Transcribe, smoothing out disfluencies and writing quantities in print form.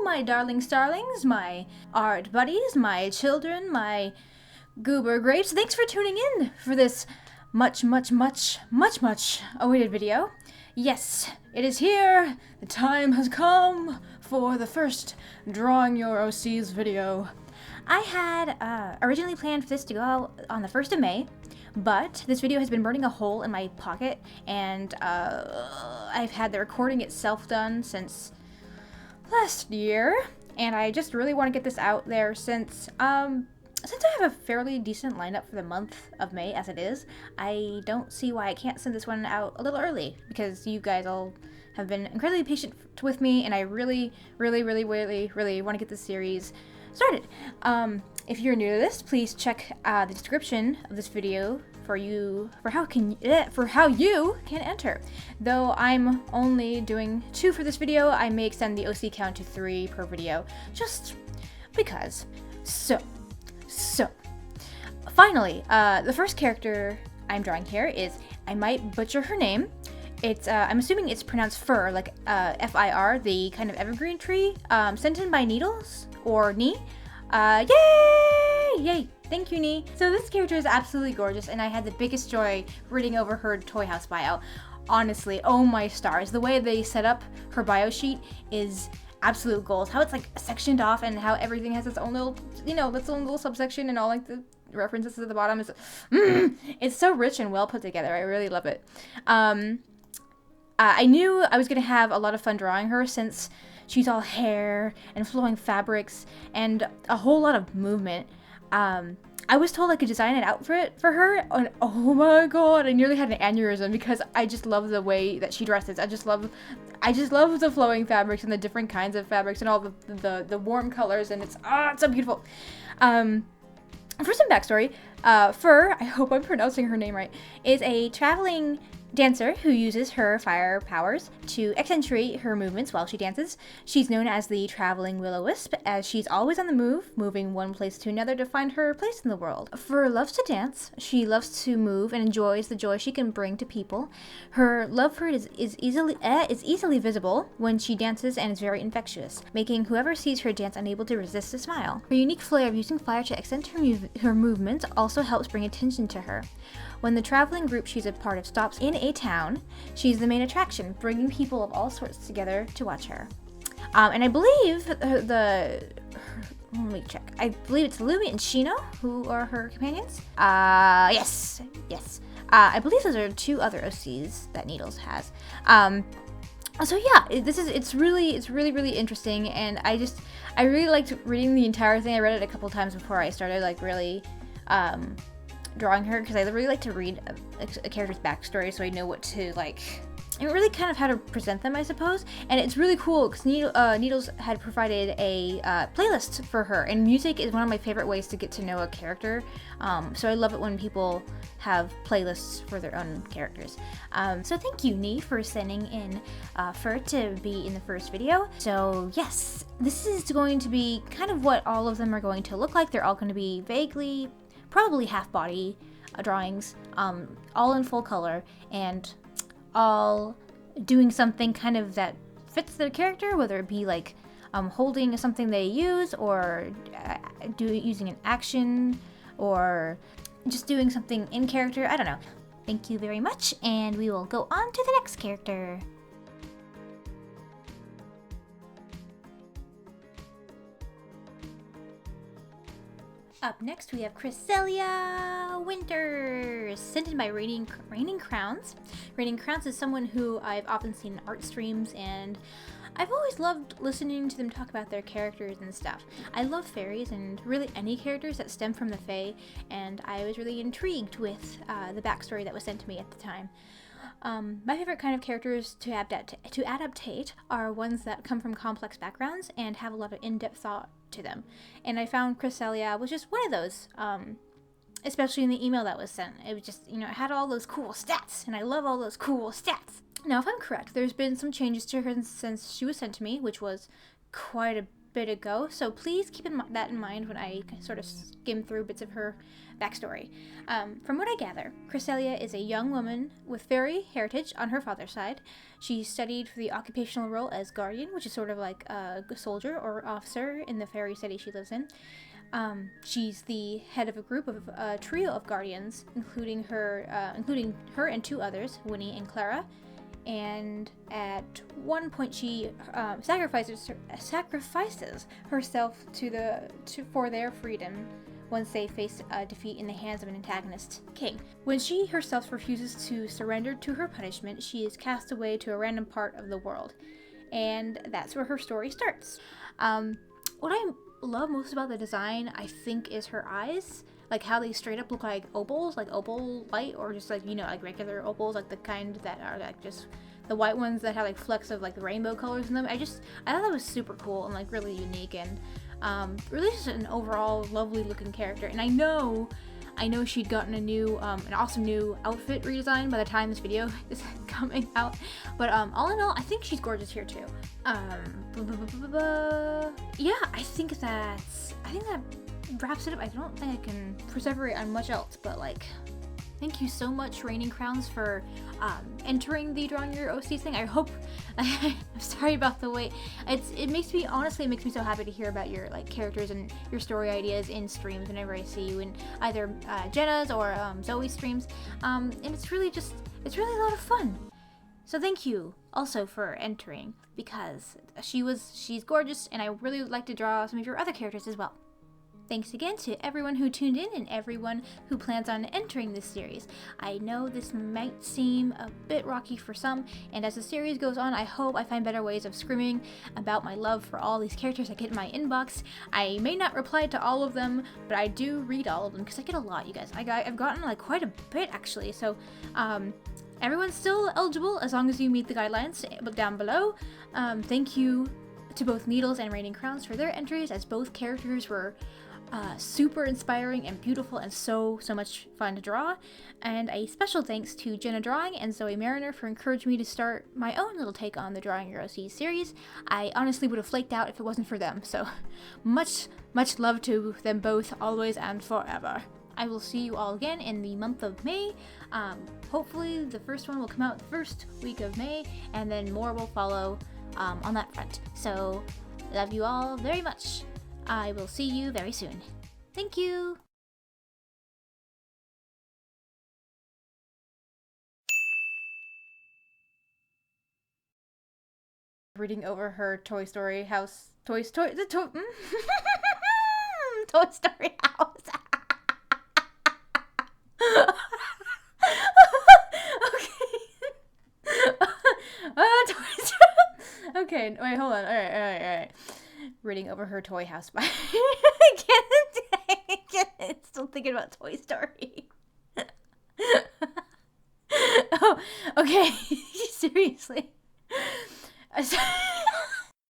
my darling starlings, my art buddies, my children, my goober grapes. Thanks for tuning in for this much awaited video. Yes, it is here. The time has come for the first Drawing Your OCs video. I had originally planned for this to go out on the 1st of May, but this video has been burning a hole in my pocket, and I've had the recording itself done since last year, and I just really want to get this out there since I have a fairly decent lineup for the month of May as it is. I don't see why I can't send this one out a little early, because you guys all have been incredibly patient with me, and I really want to get this series started. If you're new to this, please check the description of this video for how you can enter. Though I'm only doing 2 for this video, I may extend the OC count to 3 per video, just because. So finally, the first character I'm drawing here is, I might butcher her name. It's I'm assuming it's pronounced fir, like F-I-R, the kind of evergreen tree, sent in by Niidles or Ni. Yay! Thank you, Ni. So this character is absolutely gorgeous, and I had the biggest joy reading over her Toy House bio. Honestly, oh my stars, the way they set up her bio sheet is absolute gold. How it's like sectioned off, and how everything has its own little, its own little subsection, and all like the references at the bottom is, it's so rich and well put together. I really love it. I knew I was gonna have a lot of fun drawing her, since she's all hair and flowing fabrics and a whole lot of movement. I was told I could design an outfit for her, and oh my god, I nearly had an aneurysm, because I just love the way that she dresses. I just love the flowing fabrics and the different kinds of fabrics and all the warm colors, and it's so beautiful. For some backstory, Fir, I hope I'm pronouncing her name right, is a traveling dancer who uses her fire powers to accentuate her movements while she dances. She's known as the traveling will-o-wisp, as she's always on the move, moving one place to another to find her place in the world. Fir loves to dance. She loves to move and enjoys the joy she can bring to people. Her love for it is easily visible when she dances, and is very infectious, making whoever sees her dance unable to resist a smile. Her unique flair of using fire to accent her movements also helps bring attention to her. When the traveling group she's a part of stops in a town, she's the main attraction, bringing people of all sorts together to watch her. And I believe let me check. I believe it's Lumi and Shino who are her companions. Yes. I believe those are 2 other OCs that Niidles has. So yeah, it's really interesting, and I really liked reading the entire thing. I read it a couple times before I started really drawing her, because I really like to read a character's backstory, so I know what to and really kind of how to present them, I suppose. And it's really cool because Niidles had provided a playlist for her, and music is one of my favorite ways to get to know a character. So I love it when people have playlists for their own characters. So thank you, Ni, for sending in Fir to be in the first video. So yes, this is going to be kind of what all of them are going to look like. They're all going to be vaguely, probably half-body drawings, all in full color, and all doing something kind of that fits their character, whether it be holding something they use, or using an action, or just doing something in character. I don't know. Thank you very much, and we will go on to the next character. Up next, we have Crescelia Winters, sent in by Raining Crowns. Raining Crowns is someone who I've often seen in art streams, and I've always loved listening to them talk about their characters and stuff. I love fairies, and really any characters that stem from the Fae, and I was really intrigued with the backstory that was sent to me at the time. My favorite kind of characters to adaptate are ones that come from complex backgrounds and have a lot of in-depth thought to them. And I found Crescelia was just one of those, especially in the email that was sent. It was just, it had all those cool stats, and I love all those cool stats. Now, if I'm correct, there's been some changes to her since she was sent to me, which was quite a bit ago, so please keep that in mind when I sort of skim through bits of her backstory. From what I gather, Crescelia is a young woman with fairy heritage on her father's side. She studied for the occupational role as guardian, which is sort of like a soldier or officer in the fairy city she lives in. She's the head of a trio of guardians, including her and two others, Winnie and Clara. And at one point, she sacrifices herself for their freedom once they face defeat in the hands of an antagonist king. When she herself refuses to surrender to her punishment, she is cast away to a random part of the world, and that's where her story starts. What I love most about the design, I think, is her eyes. Like how they straight up look like opals, like opal light, or just like, like regular opals, like the kind that are like just the white ones that have like flecks of like rainbow colors in them. I thought that was super cool and like really unique, and really just an overall lovely looking character. And I know she'd gotten an awesome new outfit redesign by the time this video is coming out. But all in all, I think she's gorgeous here too. Yeah, I think that wraps it up. I don't think I can perseverate on much else, but like, thank you so much, Reigning Crowns, for entering the Drawing Your OCs thing. I hope. I'm sorry about the wait. It makes me so happy to hear about your like characters and your story ideas in streams whenever I see you in either Jenna's or Zoe's streams. And it's really a lot of fun. So thank you also for entering, because she's gorgeous, and I really would like to draw some of your other characters as well. Thanks again to everyone who tuned in and everyone who plans on entering this series. I know this might seem a bit rocky for some, and as the series goes on, I hope I find better ways of screaming about my love for all these characters I get in my inbox. I may not reply to all of them, but I do read all of them because I get a lot, you guys. I've gotten like quite a bit actually, so everyone's still eligible as long as you meet the guidelines down below. Thank you to both Niidles and Reigning Crowns for their entries, as both characters were super inspiring and beautiful and so much fun to draw. And a special thanks to Jenna Drawing and Zoe Mariner for encouraging me to start my own little take on the Drawing Your OCs series. I honestly would have flaked out if it wasn't for them, so much love to them both, always and forever. I will see you all again in the month of May. Hopefully the first one will come out the first week of May, and then more will follow on that front. So love you all very much. I will see you very soon. Thank you! Reading over her Toy Story house. Toy Story house. Okay, wait, hold on. All right. Reading over her toy house by I can't. Still thinking about Toy Story. Oh, okay. Seriously.